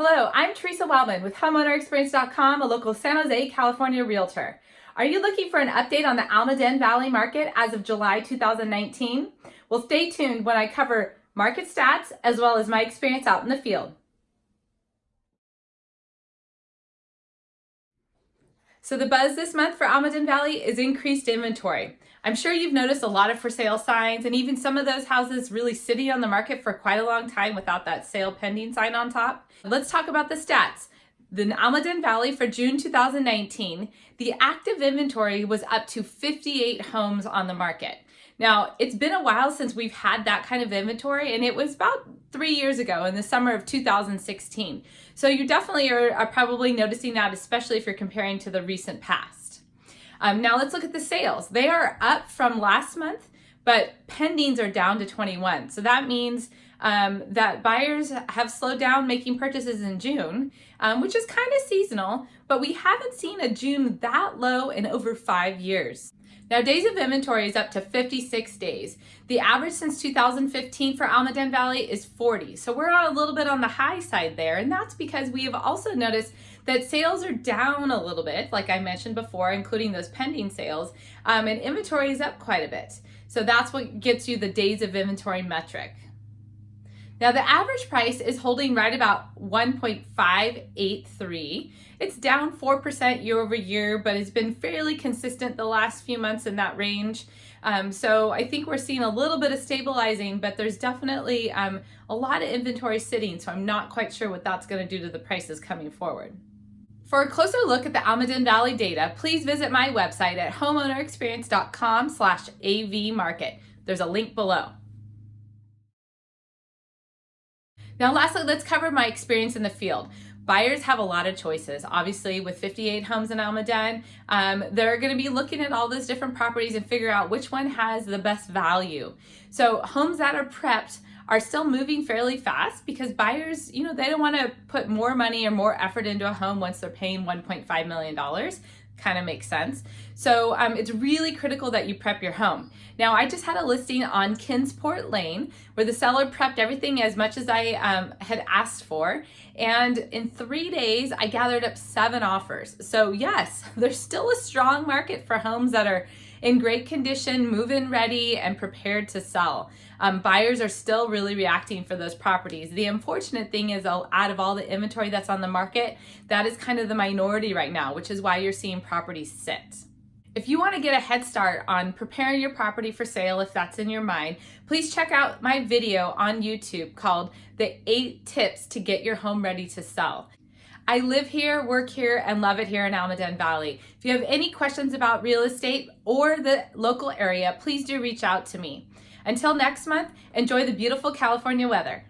Hello, I'm Theresa with homeownerexperience.com, a local San Jose, California realtor. Are you looking for an update on the Almaden Valley market as of July 2019? Well, stay tuned when I cover market stats as well as my experience out in the field. So the buzz this month for Almaden Valley is increased inventory. I'm sure you've noticed a lot of for sale signs and even some of those houses really sitting on the market for quite a long time without that sale pending sign on top. Let's talk about the stats. The Almaden Valley for June 2019, the active inventory was up to 58 homes on the market. Now, it's been a while since we've had that kind of inventory, and it was about 3 years ago in the summer of 2016. So you definitely are probably noticing that, especially if you're comparing to the recent past. Now let's look at the sales. They are up from last month, but pendings are down to 21. So that means that buyers have slowed down making purchases in June, which is kind of seasonal, but we haven't seen a June that low in over 5 years. Now, days of inventory is up to 56 days. The average since 2015 for Almaden Valley is 40. So we're a little bit on the high side there. And that's because we have also noticed that sales are down a little bit, like I mentioned before, including those pending sales, and inventory is up quite a bit. So that's what gets you the days of inventory metric. Now the average price is holding right about 1.583. It's down 4% year over year, but it's been fairly consistent the last few months in that range. So I think we're seeing a little bit of stabilizing, but there's definitely a lot of inventory sitting, so I'm not quite sure what that's going to do to the prices coming forward. For a closer look at the Almaden Valley data, please visit my website at homeownerexperience.com/AV market. There's a link below. Now lastly, let's cover my experience in the field. Buyers have a lot of choices. Obviously, with 58 homes in Almaden, they're going to be looking at all those different properties and figure out which one has the best value. So homes that are prepped are still moving fairly fast because buyers, they don't want to put more money or more effort into a home once they're paying $1.5 million. Kind of makes sense. So it's really critical that you prep your home. Now, I just had a listing on Kinsport Lane where the seller prepped everything as much as I had asked for. And in 3 days, I gathered up 7 offers. So yes, there's still a strong market for homes that are in great condition, move-in ready, and prepared to sell. Buyers are still really reacting for those properties. The unfortunate thing is, out of all the inventory that's on the market, that is kind of the minority right now, which is why you're seeing properties sit. If you want to get a head start on preparing your property for sale, if that's in your mind, please check out my video on YouTube called The 8 Tips to Get Your Home Ready to Sell. I live here, work here, and love it here in Almaden Valley. If you have any questions about real estate or the local area, please do reach out to me. Until next month, enjoy the beautiful California weather.